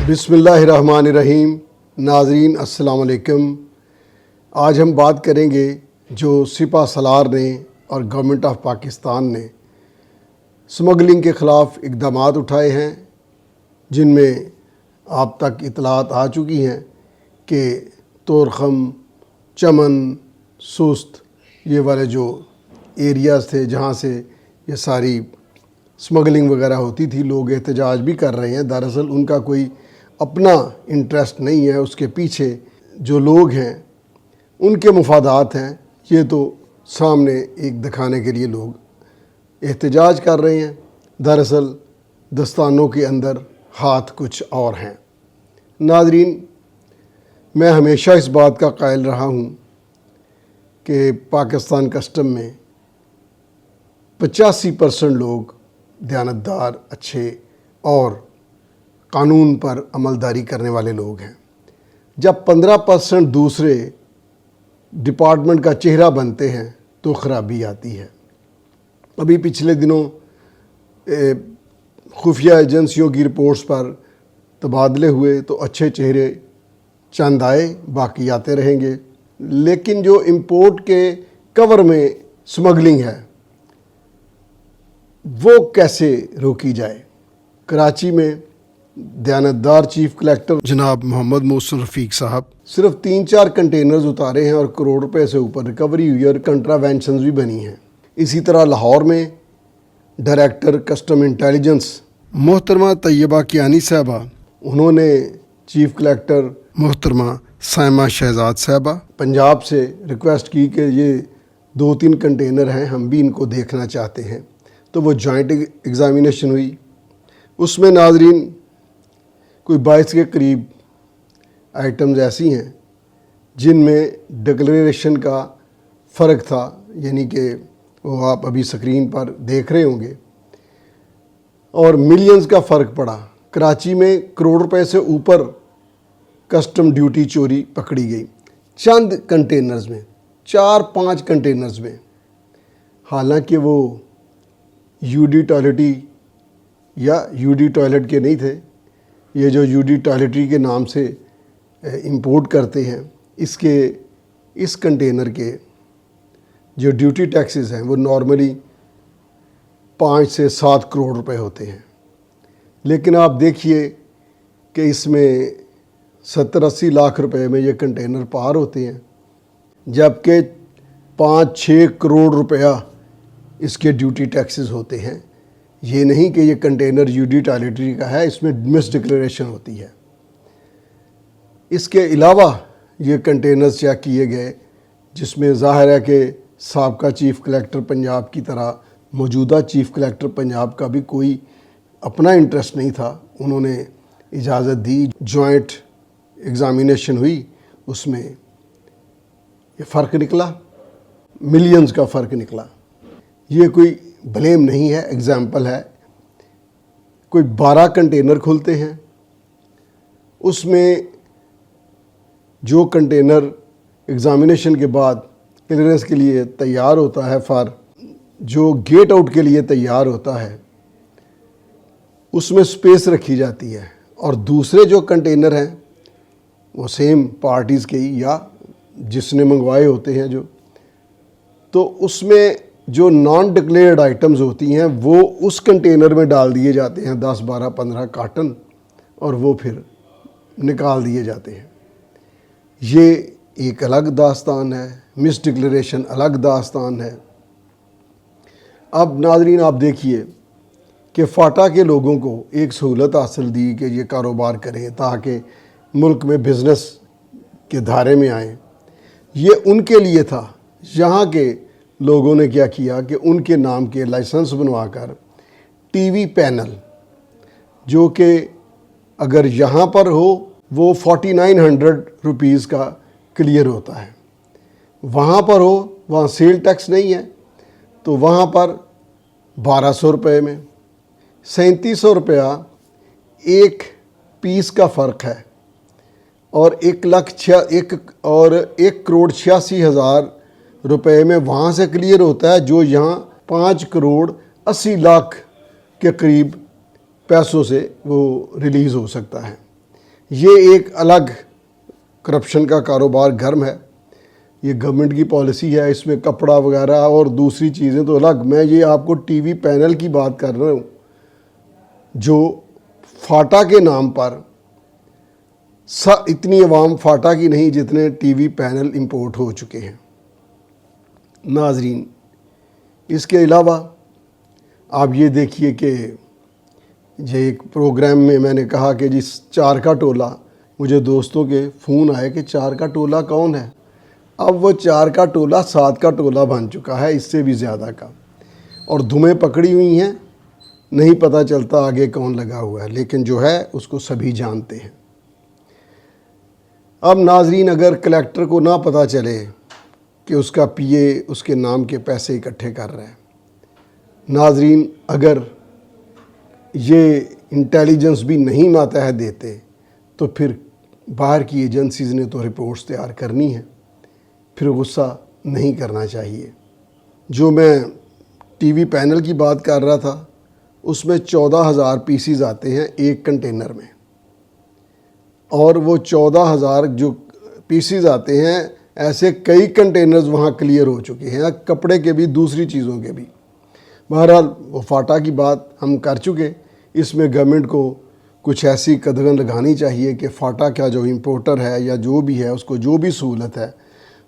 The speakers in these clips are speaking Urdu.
بسم اللہ الرحمن الرحیم۔ ناظرین السلام علیکم۔ آج ہم بات کریں گے جو سپہ سالار نے اور گورنمنٹ آف پاکستان نے سمگلنگ کے خلاف اقدامات اٹھائے ہیں، جن میں آپ تک اطلاعات آ چکی ہیں کہ طورخم، چمن، سست یہ والے جو ایریاز تھے جہاں سے یہ ساری سمگلنگ وغیرہ ہوتی تھی، لوگ احتجاج بھی کر رہے ہیں۔ دراصل ان کا کوئی اپنا انٹرسٹ نہیں ہے، اس کے پیچھے جو لوگ ہیں ان کے مفادات ہیں۔ یہ تو سامنے ایک دکھانے کے لیے لوگ احتجاج کر رہے ہیں، دراصل دستانوں کے اندر ہاتھ کچھ اور ہیں۔ ناظرین، میں ہمیشہ اس بات کا قائل رہا ہوں کہ پاکستان کسٹم میں 85% لوگ دیانتدار، اچھے اور قانون پر عملداری کرنے والے لوگ ہیں۔ جب 15% دوسرے ڈپارٹمنٹ کا چہرہ بنتے ہیں تو خرابی آتی ہے۔ ابھی پچھلے دنوں خفیہ ایجنسیوں کی رپورٹس پر تبادلے ہوئے تو اچھے چہرے چند آئے، باقی آتے رہیں گے۔ لیکن جو امپورٹ کے کور میں سمگلنگ ہے وہ کیسے روکی جائے؟ کراچی میں دیانتدار چیف کلیکٹر جناب محمد محسن رفیق صاحب صرف 3-4 کنٹینرز اتارے ہیں اور کروڑ روپے سے اوپر ریکوری ہوئی اور کنٹراوینشنز بھی بنی ہیں۔ اسی طرح لاہور میں ڈائریکٹر کسٹم انٹیلیجنس محترمہ طیبہ کیانی صاحبہ، انہوں نے چیف کلیکٹر محترمہ سائمہ شہزاد صاحبہ پنجاب سے ریکویسٹ کی کہ یہ 2-3 کنٹینر ہیں، ہم بھی ان کو دیکھنا چاہتے ہیں، تو وہ جوائنٹ ایگزامینیشن ہوئی۔ اس میں ناظرین کوئی 22 کے قریب آئٹمز ایسی ہیں جن میں ڈکلیریشن کا فرق تھا، یعنی کہ وہ آپ ابھی سکرین پر دیکھ رہے ہوں گے، اور ملینز کا فرق پڑا۔ کراچی میں کروڑ روپے سے اوپر کسٹم ڈیوٹی چوری پکڑی گئی چند کنٹینرز میں، 4-5 کنٹینرز میں، حالانکہ وہ یو ڈی ٹوائلٹی یا یو ڈی ٹوائلٹ کے نہیں تھے۔ یہ جو یو ڈی ٹوائلٹری کے نام سے امپورٹ کرتے ہیں، اس کنٹینر کے جو ڈیوٹی ٹیکسز ہیں وہ نارملی 5 سے 7 کروڑ روپے ہوتے ہیں، لیکن آپ دیکھیے کہ اس میں 70-80 لاکھ روپے میں یہ کنٹینر پار ہوتے ہیں، جبکہ 5-6 کروڑ روپیہ اس کے ڈیوٹی ٹیکسز ہوتے ہیں۔ یہ نہیں کہ یہ کنٹینر یو ڈی ٹوائلٹری کا ہے، اس میں مس ڈکلیریشن ہوتی ہے۔ اس کے علاوہ یہ کنٹینرز چیک کیے گئے جس میں ظاہر ہے کہ سابقہ چیف کلیکٹر پنجاب کی طرح موجودہ چیف کلیکٹر پنجاب کا بھی کوئی اپنا انٹرسٹ نہیں تھا۔ انہوں نے اجازت دی، جوائنٹ ایگزامینیشن ہوئی، اس میں یہ فرق نکلا، ملینز کا فرق نکلا۔ یہ کوئی بلیم نہیں ہے، ایگزامپل ہے۔ کوئی 12 کنٹینر کھلتے ہیں، اس میں جو کنٹینر ایگزامینیشن کے بعد کلیئرنس کے لیے تیار ہوتا ہے، جو گیٹ آؤٹ کے لیے تیار ہوتا ہے، اس میں سپیس رکھی جاتی ہے، اور دوسرے جو کنٹینر ہیں وہ سیم پارٹیز کے ہی یا جس نے منگوائے ہوتے ہیں تو اس میں جو نان ڈکلیئرڈ آئٹمز ہوتی ہیں وہ اس کنٹینر میں ڈال دیے جاتے ہیں، 10, 12, 15 کارٹن، اور وہ پھر نکال دیے جاتے ہیں۔ یہ ایک الگ داستان ہے، مس ڈکلیریشن الگ داستان ہے۔ اب ناظرین آپ دیکھیے کہ فاٹا کے لوگوں کو ایک سہولت حاصل دی کہ یہ کاروبار کریں تاکہ ملک میں بزنس کے دھارے میں آئیں۔ یہ ان کے لیے تھا۔ یہاں کے لوگوں نے کیا کیا کہ ان کے نام کے لائسنس بنوا کر ٹی وی پینل، جو کہ اگر یہاں پر ہو وہ 4900 روپیز کا کلیئر ہوتا ہے، وہاں پر ہو وہاں سیل ٹیکس نہیں ہے تو وہاں پر 1200 روپے میں 3700 روپیہ ایک پیس کا فرق ہے، اور 1,86,000 روپے میں وہاں سے کلیئر ہوتا ہے، جو یہاں 5,80,00,000 کے قریب پیسوں سے وہ ریلیز ہو سکتا ہے۔ یہ ایک الگ کرپشن کا کاروبار گرم ہے، یہ گورنمنٹ کی پالیسی ہے، اس میں کپڑا وغیرہ اور دوسری چیزیں تو الگ۔ میں یہ آپ کو ٹی وی پینل کی بات کر رہا ہوں جو فاٹا کے نام پر اتنی عوام فاٹا کی نہیں جتنے ٹی وی پینل امپورٹ ہو چکے ہیں۔ ناظرین، اس کے علاوہ آپ یہ دیکھیے کہ یہ ایک پروگرام میں نے کہا کہ جس چار کا ٹولہ، مجھے دوستوں کے فون آئے کہ چار کا ٹولہ کون ہے؟ اب وہ چار کا ٹولہ 7 کا ٹولہ بن چکا ہے، اس سے بھی زیادہ کا، اور دھمیں پکڑی ہوئی ہیں، نہیں پتہ چلتا آگے کون لگا ہوا ہے، لیکن جو ہے اس کو سبھی جانتے ہیں۔ اب ناظرین، اگر کلیکٹر کو نہ پتہ چلے کہ اس کا پی اے اس کے نام کے پیسے اکٹھے کر رہا ہے، ناظرین اگر یہ انٹیلیجنس بھی نہیں ماتحت دیتے تو پھر باہر کی ایجنسیز نے تو رپورٹس تیار کرنی ہے، پھر غصہ نہیں کرنا چاہیے۔ جو میں ٹی وی پینل کی بات کر رہا تھا، اس میں 14,000 پیسز آتے ہیں ایک کنٹینر میں، اور وہ 14,000 جو پیسز آتے ہیں، ایسے کئی کنٹینرز وہاں کلیئر ہو چکے ہیں، کپڑے کے بھی دوسری چیزوں کے بھی۔ بہرحال وہ فاٹا کی بات ہم کر چکے، اس میں گورنمنٹ کو کچھ ایسی قدغن لگانی چاہیے کہ فاٹا کا جو امپورٹر ہے یا جو بھی ہے، اس کو جو بھی سہولت ہے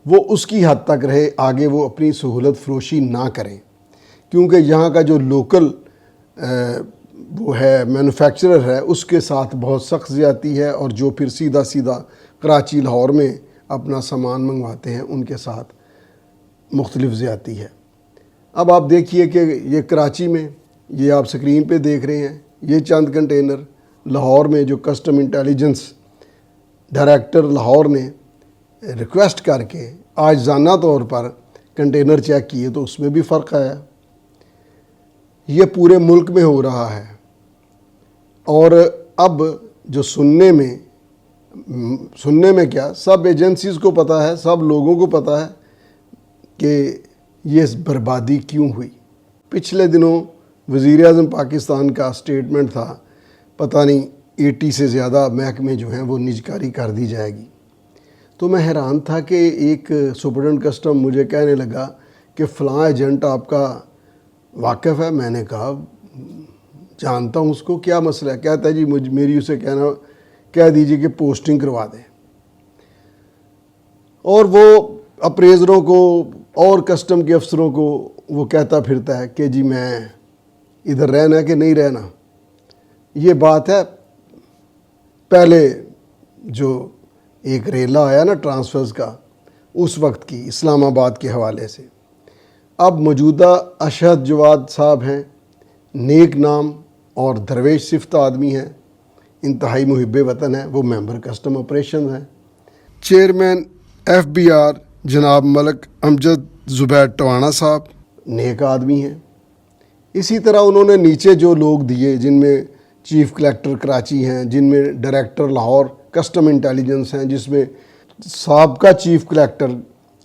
وہ اس کی حد تک رہے، آگے وہ اپنی سہولت فروشی نہ کریں، کیونکہ یہاں کا جو لوکل وہ ہے مینوفیکچرر ہے، اس کے ساتھ بہت سخت زیادتی ہے، اور جو پھر سیدھا کراچی لاہور میں اپنا سامان منگواتے ہیں ان کے ساتھ مختلف زیادتی ہے۔ اب آپ دیکھیے کہ یہ کراچی میں، یہ آپ سکرین پہ دیکھ رہے ہیں، یہ چند کنٹینر لاہور میں جو کسٹم انٹیلیجنس ڈائریکٹر لاہور نے ریکویسٹ کر کے آجزانہ طور پر کنٹینر چیک کیے تو اس میں بھی فرق آیا۔ یہ پورے ملک میں ہو رہا ہے، اور اب جو سننے میں کیا، سب ایجنسیز کو پتہ ہے، سب لوگوں کو پتہ ہے کہ یہ بربادی کیوں ہوئی۔ پچھلے دنوں وزیر اعظم پاکستان کا سٹیٹمنٹ تھا، پتہ نہیں 80 سے زیادہ محکمے جو ہیں وہ نجکاری کر دی جائے گی۔ تو میں حیران تھا کہ ایک سپرڈنٹ کسٹم مجھے کہنے لگا کہ فلاں ایجنٹ آپ کا واقف ہے۔ میں نے کہا جانتا ہوں اس کو، کیا مسئلہ ہے؟ کہتا ہے جی میری اسے کہہ دیجئے کہ پوسٹنگ کروا دیں۔ اور وہ اپریزروں کو اور کسٹم کے افسروں کو وہ کہتا پھرتا ہے کہ جی میں ادھر رہنا ہے کہ نہیں رہنا۔ یہ بات ہے پہلے جو ایک ریلا آیا نا ٹرانسفرز کا، اس وقت کی، اسلام آباد کے حوالے سے۔ اب موجودہ اشہد جواد صاحب ہیں، نیک نام اور درویش صفت آدمی ہیں، انتہائی محب وطن ہیں، وہ ممبر کسٹم آپریشن ہیں۔ چیئرمین FBR جناب ملک امجد زبیر ٹوانا صاحب نیک آدمی ہیں۔ اسی طرح انہوں نے نیچے جو لوگ دیے، جن میں چیف کلیکٹر کراچی ہیں، جن میں ڈائریکٹر لاہور کسٹم انٹیلیجنس ہیں، جس میں سابقہ چیف کلیکٹر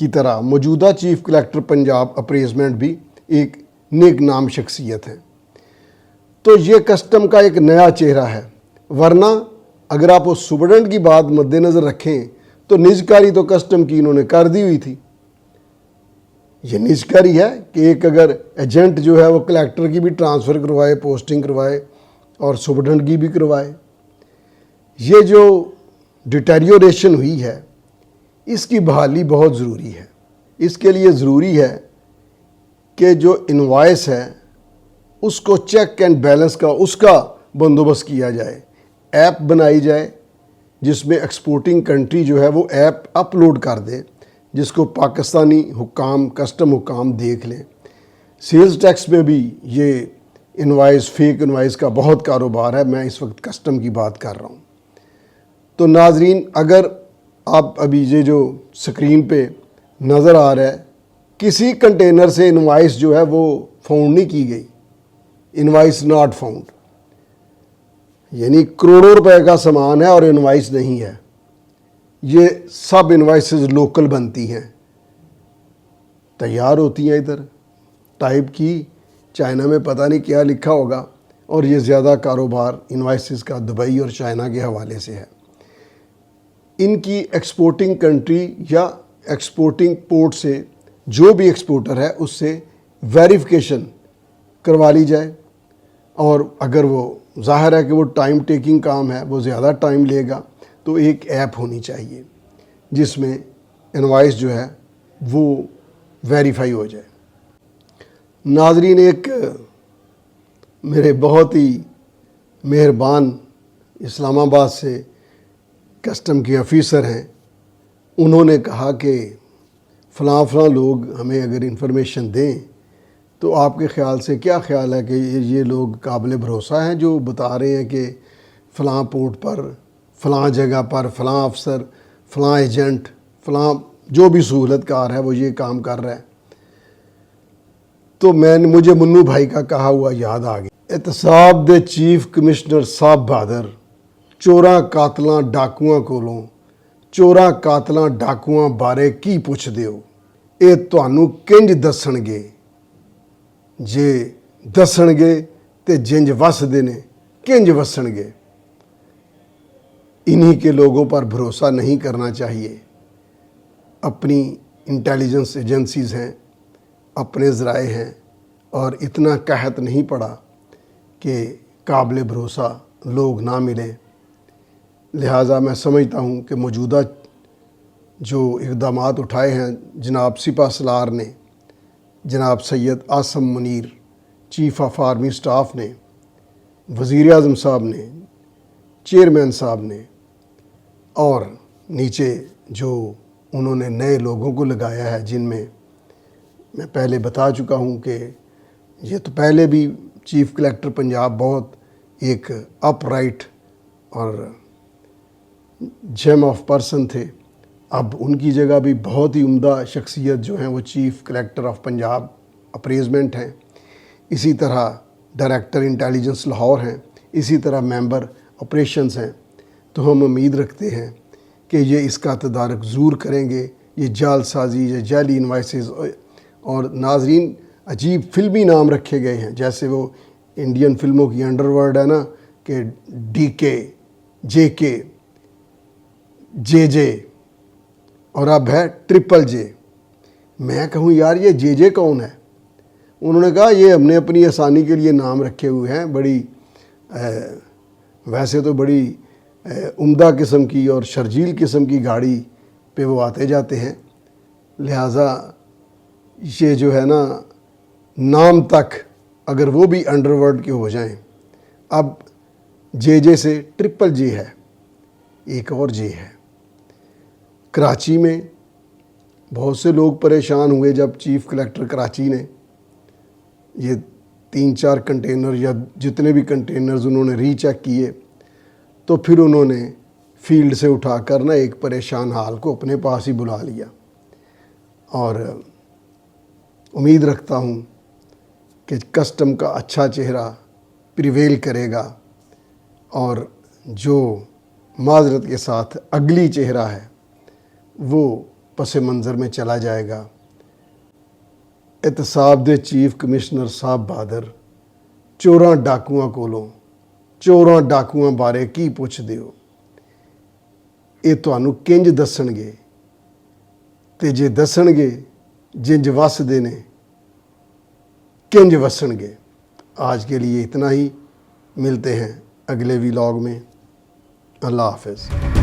کی طرح موجودہ چیف کلیکٹر پنجاب اپریزمنٹ بھی ایک نیک نام شخصیت ہے۔ تو یہ کسٹم کا ایک نیا چہرہ ہے، ورنہ اگر آپ اس سپرڈنٹ کی بات مد نظر رکھیں تو نجکاری تو کسٹم کی انہوں نے کر دی ہوئی تھی۔ یہ نجکاری ہے کہ ایک اگر ایجنٹ جو ہے وہ کلیکٹر کی بھی ٹرانسفر کروائے، پوسٹنگ کروائے، اور سپرڈنٹ کی بھی کروائے۔ یہ جو ڈیٹیریوریشن ہوئی ہے، اس کی بحالی بہت ضروری ہے۔ اس کے لیے ضروری ہے کہ جو انوائس ہے اس کو چیک اینڈ بیلنس کا اس کا بندوبست کیا جائے، ایپ بنائی جائے جس میں ایکسپورٹنگ کنٹری جو ہے وہ ایپ اپلوڈ کر دے، جس کو پاکستانی حکام، کسٹم حکام دیکھ لیں۔ سیلز ٹیکس میں بھی یہ انوائس، فیک انوائس کا بہت کاروبار ہے، میں اس وقت کسٹم کی بات کر رہا ہوں۔ تو ناظرین، اگر آپ ابھی یہ جو سکرین پہ نظر آ رہا ہے، کسی کنٹینر سے انوائس جو ہے وہ فاؤنڈ نہیں کی گئی، انوائس ناٹ فاؤنڈ، یعنی کروڑوں روپے کا سامان ہے اور انوائس نہیں ہے۔ یہ سب انوائسز لوکل بنتی ہیں، تیار ہوتی ہیں، ادھر ٹائپ کی، چائنا میں پتہ نہیں کیا لکھا ہوگا، اور یہ زیادہ کاروبار انوائسز کا دبئی اور چائنا کے حوالے سے ہے۔ ان کی ایکسپورٹنگ کنٹری یا ایکسپورٹنگ پورٹ سے جو بھی ایکسپورٹر ہے اس سے ویریفیکیشن کروا لی جائے، اور اگر وہ ظاہر ہے کہ وہ ٹائم ٹیکنگ کام ہے، وہ زیادہ ٹائم لے گا، تو ایک ایپ ہونی چاہیے جس میں انوائس جو ہے وہ ویریفائی ہو جائے۔ ناظرین، ایک میرے بہت ہی مہربان اسلام آباد سے کسٹم کے آفیسر ہیں، انہوں نے کہا کہ فلاں لوگ ہمیں اگر انفارمیشن دیں تو آپ کے خیال سے کیا خیال ہے کہ یہ لوگ قابل بھروسہ ہیں جو بتا رہے ہیں کہ فلاں پورٹ پر، فلاں جگہ پر فلاں افسر، فلاں ایجنٹ، فلاں جو بھی سہولت کار ہے وہ یہ کام کر رہا ہے؟ تو مجھے منو بھائی کا کہا ہوا یاد آ گیا، احتساب دے چیف کمشنر صاحب بہادر چوراں قاتلاں ڈاکواں کولوں چوراں قاتلاں ڈاکواں بارے کی پوچھ دیو، اے تانوں کنج دسن گے، جے دسن گے تے جنج وس دینے کنج وسن گے۔ انہی کے لوگوں پر بھروسہ نہیں کرنا چاہیے۔ اپنی انٹیلیجنس ایجنسیز ہیں، اپنے ذرائع ہیں، اور اتنا قحط نہیں پڑا کہ قابل بھروسہ لوگ نہ ملیں۔ لہٰذا میں سمجھتا ہوں کہ موجودہ جو اقدامات اٹھائے ہیں جناب سپہ سالار نے، جناب Syed Asim Munir chief of army staff نے، وزیر اعظم صاحب نے، چیئرمین صاحب نے، اور نیچے جو انہوں نے نئے لوگوں کو لگایا ہے، جن میں پہلے بتا چکا ہوں کہ یہ تو پہلے بھی چیف کلیکٹر پنجاب بہت ایک اپ رائٹ اور جیم آف پرسن تھے، اب ان کی جگہ بھی بہت ہی عمدہ شخصیت جو ہیں وہ چیف کلیکٹر آف پنجاب اپریزمنٹ ہیں، اسی طرح ڈائریکٹر انٹیلیجنس لاہور ہیں، اسی طرح ممبر آپریشنز ہیں۔ تو ہم امید رکھتے ہیں کہ یہ اس کا تدارک ضرور کریں گے، یہ جعل سازی، یہ جعلی انوائسز، اور ناظرین عجیب فلمی نام رکھے گئے ہیں، جیسے وہ انڈین فلموں کی انڈر ورلڈ ہے نا کہ DK، JK، JJ، اور اب ہے JJJ۔ میں کہوں یار یہ JJ کون ہے؟ انہوں نے کہا یہ ہم نے اپنی آسانی کے لیے نام رکھے ہوئے ہیں، بڑی ویسے تو بڑی عمدہ قسم کی اور شرجیل قسم کی گاڑی پہ وہ آتے جاتے ہیں، لہٰذا یہ جو ہے نا نام تک اگر وہ بھی انڈر ورلڈ کے ہو جائیں، اب JJ سے JJJ ہے، ایک اور J ہے۔ کراچی میں بہت سے لوگ پریشان ہوئے جب چیف کلیکٹر کراچی نے یہ 3-4 کنٹینر یا جتنے بھی کنٹینرز انہوں نے ری چیک کیے، تو پھر انہوں نے فیلڈ سے اٹھا کر نا ایک پریشان حال کو اپنے پاس ہی بلا لیا، اور امید رکھتا ہوں کہ کسٹم کا اچھا چہرہ پریویل کرے گا، اور جو معذرت کے ساتھ اگلی چہرہ ہے وہ پس منظر میں چلا جائے گا۔ احتساب دے چیف کمشنر صاحب بہادر چوراں ڈاکواں کولوں چوراں ڈاکواں بارے کی پوچھ دیو، اے تانوں کنج دسن گے تے جے دسن گے جنج وس دینے کنج وسن گے۔ آج کے لیے اتنا ہی، ملتے ہیں اگلے ولاگ میں۔ اللہ حافظ۔